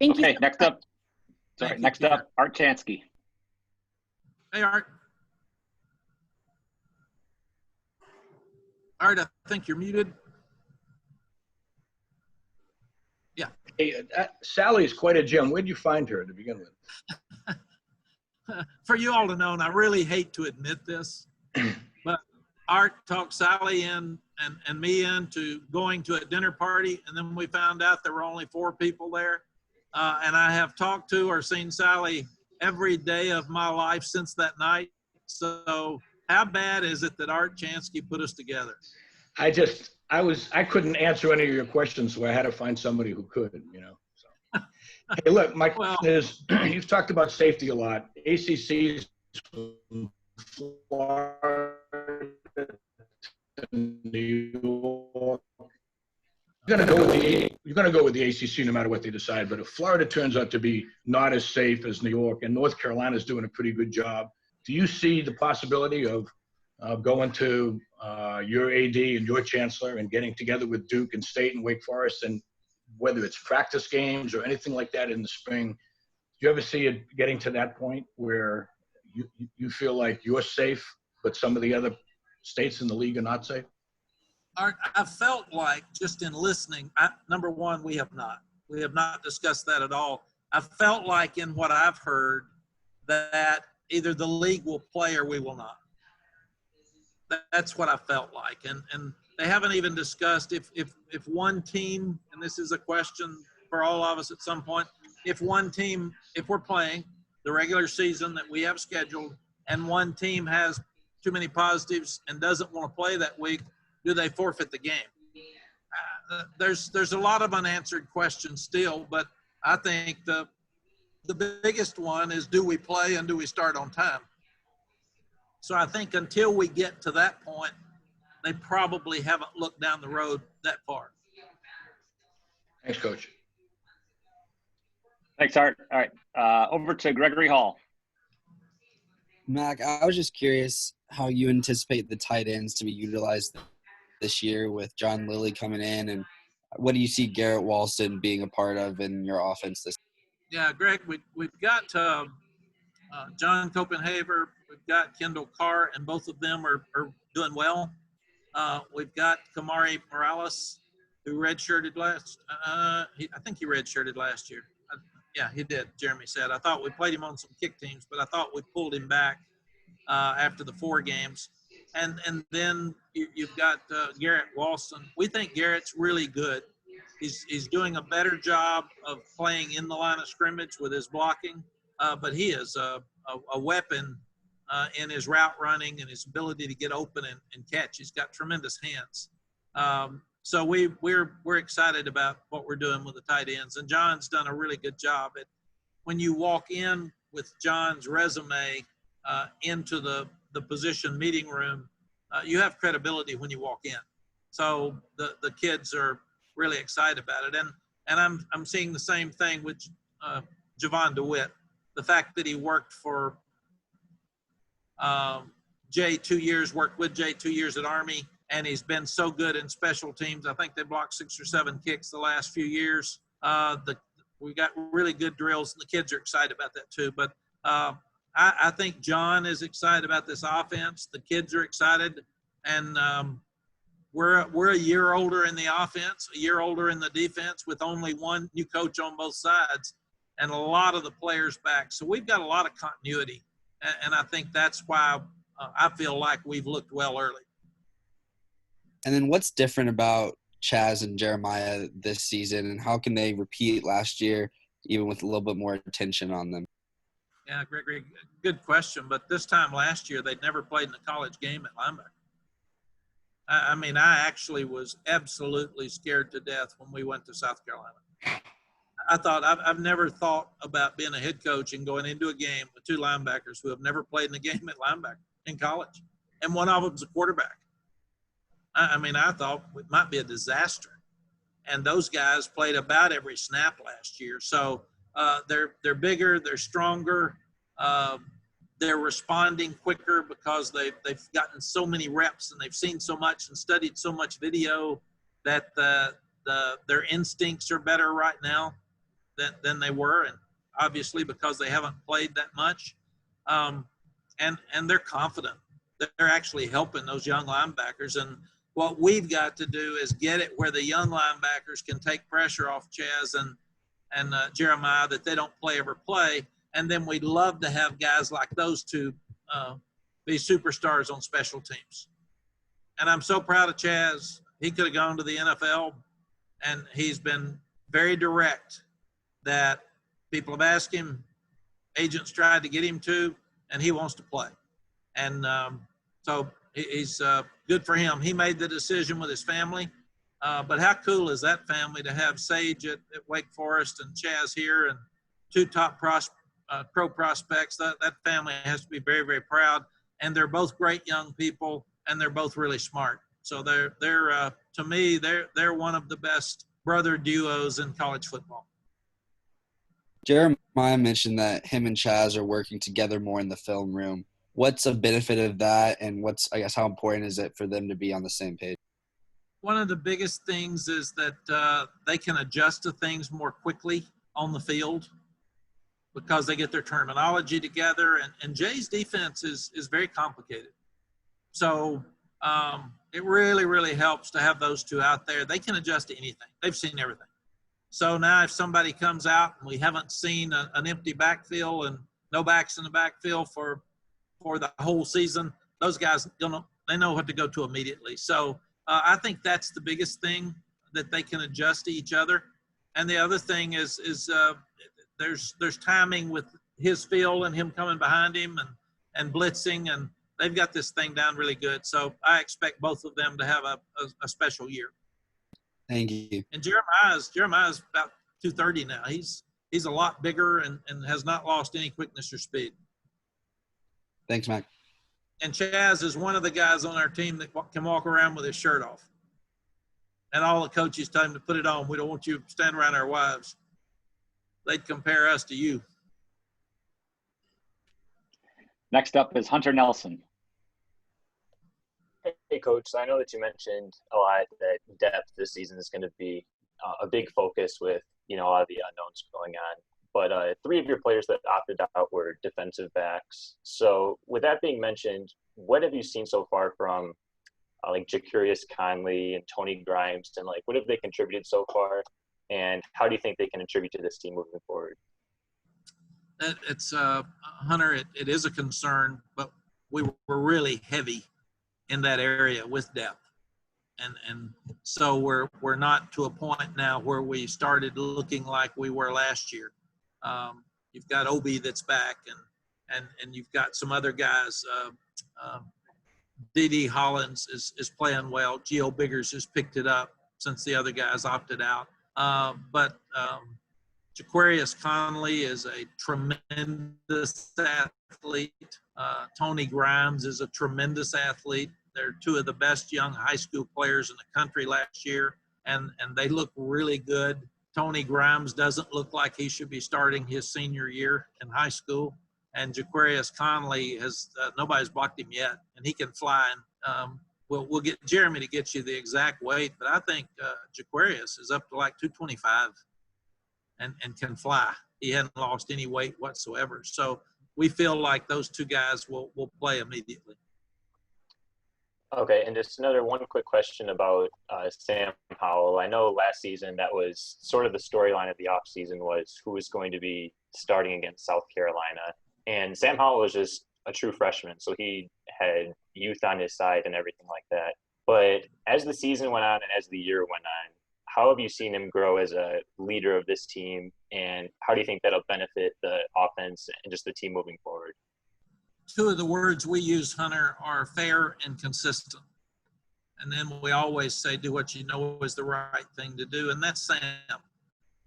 Thank you. Okay, next up, Art Chansky. Hey, Art. Art, I think you're muted. Yeah. Hey, Sally's quite a gem. Where'd you find her to begin with? For you all to know, and I really hate to admit this, but Art talked Sally in and me into going to a dinner party, and then we found out there were only 4 people there. And I have talked to or seen Sally every day of my life since that night. So how bad is it that Art Chansky put us together? I couldn't answer any of your questions, so I had to find somebody who could, you know. So. Hey, look, my question is, you've talked about safety a lot. ACC's from Florida to New York. You're going to go with the ACC no matter what they decide. But if Florida turns out to be not as safe as New York, and North Carolina's doing a pretty good job, do you see the possibility of going to your AD and your chancellor and getting together with Duke and State and Wake Forest, and whether it's practice games or anything like that in the spring, do you ever see it getting to that point where you feel like you're safe, but some of the other states in the league are not safe? Art, I felt like, just in listening, number one, we have not discussed that at all. I felt like in what I've heard that either the league will play or we will not. That's what I felt like. And they haven't even discussed if one team, and this is a question for all of us at some point, if we're playing the regular season that we have scheduled and one team has too many positives and doesn't want to play that week, do they forfeit the game? There's a lot of unanswered questions still, but I think the biggest one is, do we play and do we start on time? So I think until we get to that point, they probably haven't looked down the road that far. Thanks, Coach. Thanks, Art. All right, over to Gregory Hall. Mac, I was just curious how you anticipate the tight ends to be utilized this year with John Lilly coming in, and what do you see Garrett Walston being a part of in your offense this year? Yeah, Greg, we've got John Copenhaver, we've got Kendall Carr, and both of them are doing well. We've got Kamari Morales, who redshirted I think he redshirted last year. Yeah, he did, Jeremy said. I thought we played him on some kick teams, but I thought we pulled him back after the 4 games. And then you've got Garrett Walston. We think Garrett's really good. He's doing a better job of playing in the line of scrimmage with his blocking, but he is a weapon in his route running and his ability to get open and catch. He's got tremendous hands. So we're excited about what we're doing with the tight ends. And John's done a really good job. When you walk in with John's resume into the position meeting room, you have credibility when you walk in. So the kids are really excited about it. And I'm seeing the same thing with Javon DeWitt. The fact that he worked for Jay 2 years, worked with Jay 2 years at Army, and he's been so good in special teams. I think they blocked 6 or 7 kicks the last few years. We got really good drills, and the kids are excited about that too. But I think John is excited about this offense. The kids are excited, and we're a year older in the offense, a year older in the defense, with only one new coach on both sides, and a lot of the players back. So we've got a lot of continuity, and I think that's why I feel like we've looked well early. And then what's different about Chaz and Jeremiah this season, and how can they repeat last year, even with a little bit more attention on them? Yeah, Gregory, good question. But this time last year, they'd never played in a college game at linebacker. I mean, I actually was absolutely scared to death when we went to South Carolina. I thought, I've never thought about being a head coach and going into a game with 2 linebackers who have never played in a game at linebacker in college. And one of them's a quarterback. I mean, I thought it might be a disaster. And those guys played about every snap last year. So they're bigger, they're stronger, they're responding quicker because they've gotten so many reps and they've seen so much and studied so much video that their instincts are better right now than they were, and obviously because they haven't played that much. And they're confident. They're actually helping those young linebackers. And What we've got to do is get it where the young linebackers can take pressure off Chaz and Jeremiah that they don't ever play. And then we'd love to have guys like those two be superstars on special teams. And I'm so proud of Chaz. He could have gone to the NFL, and he's been very direct that people have asked him, agents tried to get him to, and he wants to play. And so he's good for him. He made the decision with his family. But how cool is that family to have Sage at Wake Forest and Chaz here and two top pro prospects? That family has to be very, very proud. And they're both great young people, and they're both really smart. So they're to me, they're one of the best brother duos in college football. Jeremiah mentioned that him and Chaz are working together more in the film room. What's a benefit of that, and how important is it for them to be on the same page? One of the biggest things is that they can adjust to things more quickly on the field because they get their terminology together. And Jay's defense is very complicated. So it really, really helps to have those two out there. They can adjust to anything. They've seen everything. So now if somebody comes out and we haven't seen an empty backfield and no backs in the backfield for the whole season, those guys, they know what to go to immediately. So I think that's the biggest thing, that they can adjust to each other. And the other thing is there's timing with his feel and him coming behind him and blitzing, and they've got this thing down really good. So I expect both of them to have a special year. Thank you. And Jeremiah's about 230 now. He's a lot bigger and has not lost any quickness or speed. Thanks, Mac. And Chaz is one of the guys on our team that can walk around with his shirt off. And all the coaches tell him to put it on. We don't want you standing around our wives. They'd compare us to you. Next up is Hunter Nelson. Hey, Coach. So I know that you mentioned a lot that depth this season is going to be a big focus with, a lot of the unknowns going on. But 3 of your players that opted out were defensive backs. So with that being mentioned, what have you seen so far from like Jacurious Conley and Tony Grimes, and what have they contributed so far? And how do you think they can contribute to this team moving forward? It's Hunter, it is a concern, but we were really heavy in that area with depth. And so we're not to a point now where we started looking like we were last year. You've got Obi that's back, and you've got some other guys. D.D. Hollins is playing well. Gio Biggers has picked it up since the other guys opted out. But Jacurious Conley is a tremendous athlete. Tony Grimes is a tremendous athlete. They're 2 of the best young high school players in the country last year, and they look really good. Tony Grimes doesn't look like he should be starting his senior year in high school. And Jacurious Conley nobody's blocked him yet, and he can fly. And we'll get Jeremy to get you the exact weight, but I think Jacurious is up to 225 and can fly. He hadn't lost any weight whatsoever. So we feel like those 2 guys will play immediately. Okay, and just one quick question about Sam Howell. I know last season that was sort of the storyline of the offseason was who was going to be starting against South Carolina. And Sam Howell was just a true freshman, so he had youth on his side and everything like that. But as the season went on and as the year went on, how have you seen him grow as a leader of this team, and how do you think that'll benefit the offense and just the team moving forward? 2 of the words we use, Hunter, are fair and consistent. And then we always say, do what you know is the right thing to do. And that's Sam.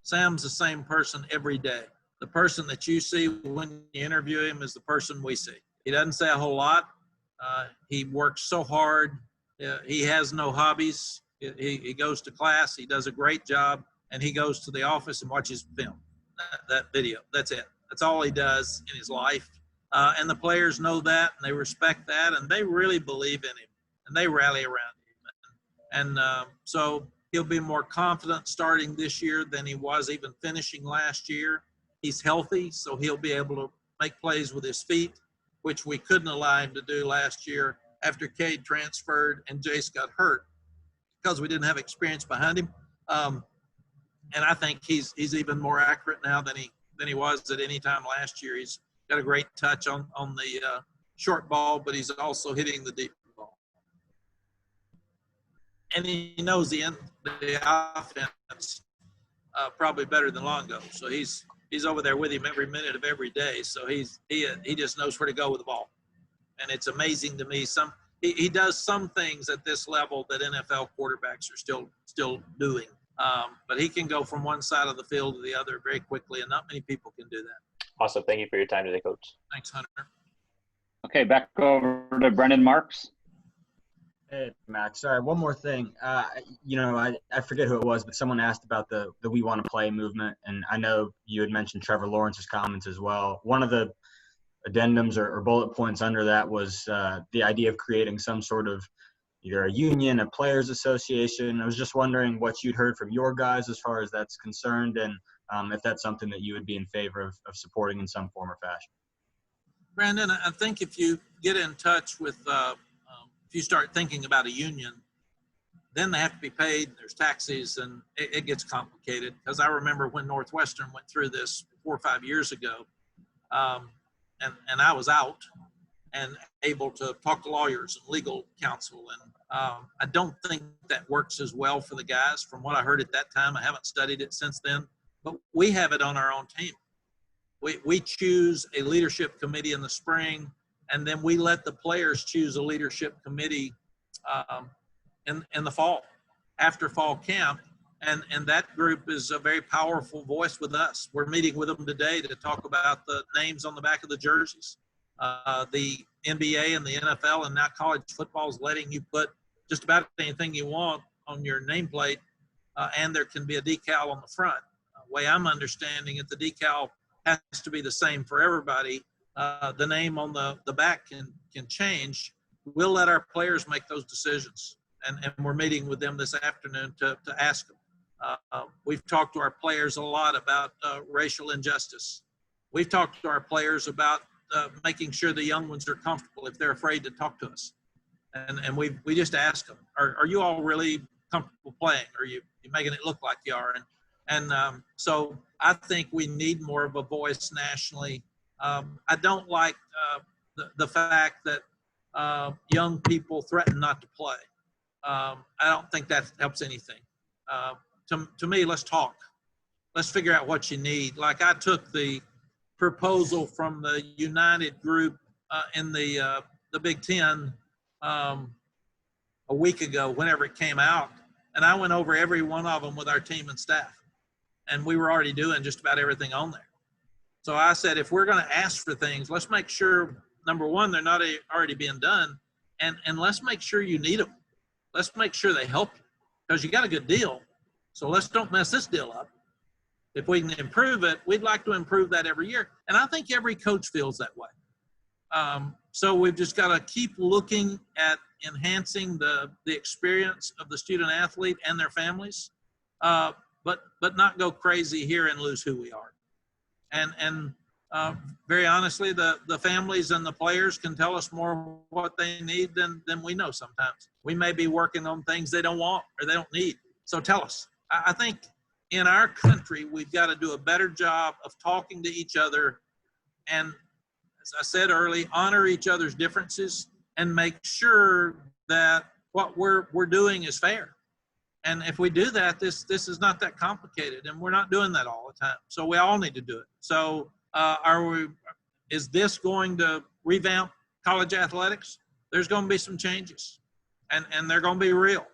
Sam's the same person every day. The person that you see when you interview him is the person we see. He doesn't say a whole lot. He works so hard. He has no hobbies. He goes to class. He does a great job. And he goes to the office and watches film, that video. That's it. That's all he does in his life. And the players know that, and they respect that, and they really believe in him, and they rally around him. And so he'll be more confident starting this year than he was even finishing last year. He's healthy, so he'll be able to make plays with his feet, which we couldn't allow him to do last year after Cade transferred and Jace got hurt. because we didn't have experience behind him. And I think he's even more accurate now than he was at any time last year. He's got a great touch on the short ball, but he's also hitting the deep ball. And he knows the offense probably better than Longo. So he's over there with him every minute of every day. So he just knows where to go with the ball. And it's amazing to me. He does some things at this level that NFL quarterbacks are still doing. But he can go from one side of the field to the other very quickly, and not many people can do that. Awesome. Thank you for your time today, Coach. Thanks, Hunter. Okay, back over to Brennan Marks. Hey, Max. Sorry, one more thing. I forget who it was, but someone asked about the "We Want to Play" movement, and I know you had mentioned Trevor Lawrence's comments as well. One of the addendums or bullet points under that was the idea of creating some sort of either a union, a players association. I was just wondering what you'd heard from your guys as far as that's concerned, and if that's something that you would be in favor of supporting in some form or fashion. Brandon, I think if you get in touch with, if you start thinking about a union, then they have to be paid. There's taxes, and it gets complicated. Because I remember when Northwestern went through this 4 or 5 years ago, and I was out and able to talk to lawyers and legal counsel. And I don't think that works as well for the guys. From what I heard at that time, I haven't studied it since then, but we have it on our own team. We choose a leadership committee in the spring, and then we let the players choose a leadership committee in the fall, after fall camp. And that group is a very powerful voice with us. We're meeting with them today to talk about the names on the back of the jerseys. The NBA and the NFL and now college football is letting you put just about anything you want on your nameplate, and there can be a decal on the front. The way I'm understanding it, the decal has to be the same for everybody. The name on the back can change. We'll let our players make those decisions, and we're meeting with them this afternoon to ask them. We've talked to our players a lot about racial injustice. We've talked to our players about making sure the young ones are comfortable if they're afraid to talk to us. And we just ask them, are you all really comfortable playing? Are you making it look like you are? So I think we need more of a voice nationally. I don't like the fact that young people threaten not to play. I don't think that helps anything. To me, let's talk. Let's figure out what you need. Like I took the proposal from the United group in the Big Ten a week ago, whenever it came out, and I went over every one of them with our team and staff, and we were already doing just about everything on there. So I said, if we're going to ask for things, let's make sure, number one, they're not already being done, and let's make sure you need them. Let's make sure they help you, because you got a good deal. So let's don't mess this deal up. If we can improve it, we'd like to improve that every year. And I think every coach feels that way. So we've just got to keep looking at enhancing the experience of the student athlete and their families, but not go crazy here and lose who we are. And very honestly, the families and the players can tell us more what they need than we know sometimes. We may be working on things they don't want or they don't need. So tell us. I think in our country, we've got to do a better job of talking to each other and, as I said early, honor each other's differences and make sure that what we're doing is fair. And if we do that, this is not that complicated, and we're not doing that all the time. So we all need to do it. So is this going to revamp college athletics? There's going to be some changes, and they're going to be real.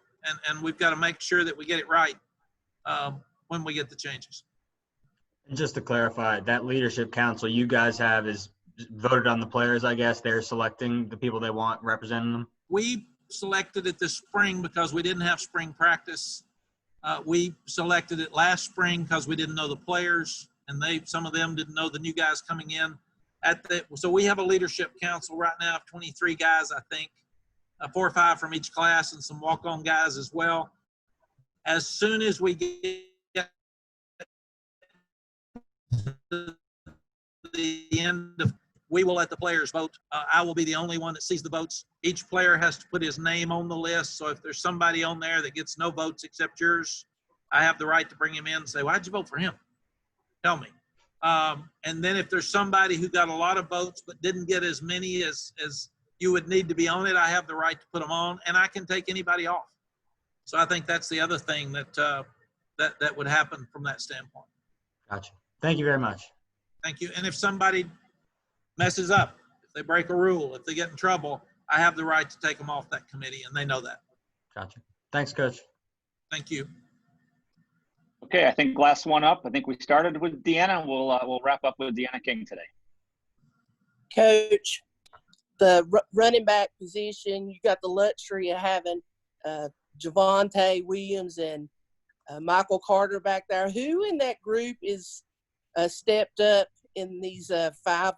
And we've got to make sure that we get it right when we get the changes. And just to clarify, that leadership council you guys have is voted on the players, I guess. They're selecting the people they want representing them? We selected it this spring because we didn't have spring practice. We selected it last spring because we didn't know the players, and some of them didn't know the new guys coming in. So we have a leadership council right now of 23 guys, I think, 4 or 5 from each class and some walk-on guys as well. As soon as we get to the end of we will let the players vote. I will be the only one that sees the votes. Each player has to put his name on the list. So if there's somebody on there that gets no votes except yours, I have the right to bring him in and say, why'd you vote for him? Tell me. And then if there's somebody who got a lot of votes but didn't get as many as you would need to be on it, I have the right to put them on, and I can take anybody off. So I think that's the other thing that that would happen from that standpoint. Gotcha. Thank you very much. Thank you. And if somebody messes up, if they break a rule, if they get in trouble, I have the right to take them off that committee, and they know that. Gotcha. Thanks, Coach. Thank you. Okay, I think last one up. I think we started with Deanna. We'll wrap up with Deanna King today. Coach, the running back position, you got the luxury of having Javonte Williams and Michael Carter back there. Who in that group is stepped up in these 5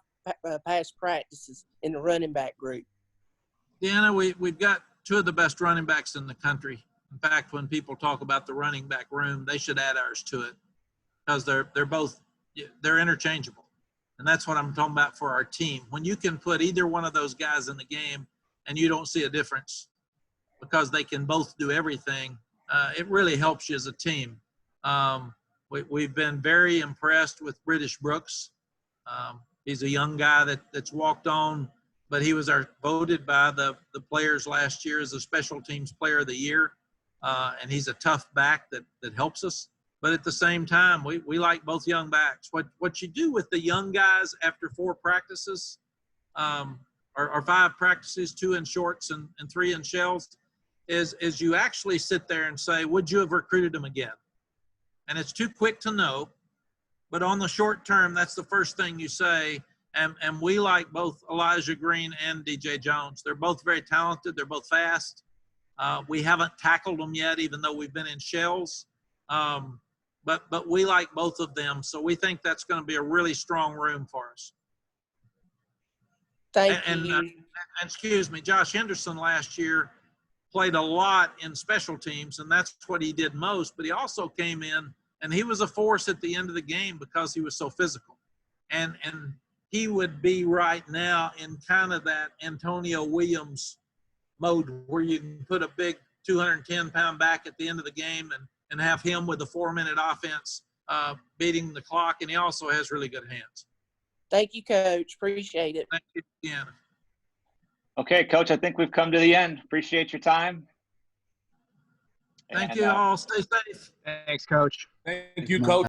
past practices in the running back group? Deanna, we've got 2 of the best running backs in the country. In fact, when people talk about the running back room, they should add ours to it because they're interchangeable. And that's what I'm talking about for our team. When you can put either one of those guys in the game and you don't see a difference because they can both do everything, it really helps you as a team. We've been very impressed with British Brooks. He's a young guy that's walked on, but he was voted by the players last year as a special teams player of the year. And he's a tough back that helps us. But at the same time, we like both young backs. What you do with the young guys after 4 practices, or 5 practices, 2 in shorts and 3 in shells, is you actually sit there and say, would you have recruited them again? And it's too quick to know. But on the short term, that's the first thing you say. And we like both Elijah Green and DJ Jones. They're both very talented. They're both fast. We haven't tackled them yet, even though we've been in shells. But we like both of them. So we think that's going to be a really strong room for us. Thank you. And excuse me, Josh Henderson last year played a lot in special teams, and that's what he did most. But he also came in, and he was a force at the end of the game because he was so physical. And he would be right now in kind of that Antonio Williams mode where you can put a big 210-pound back at the end of the game and have him with a 4-minute offense beating the clock, and he also has really good hands. Thank you, Coach. Appreciate it. Thank you, Deanna. Okay, Coach, I think we've come to the end. Appreciate your time. Thank you all. Stay safe. Thanks, Coach. Thank you, Coach.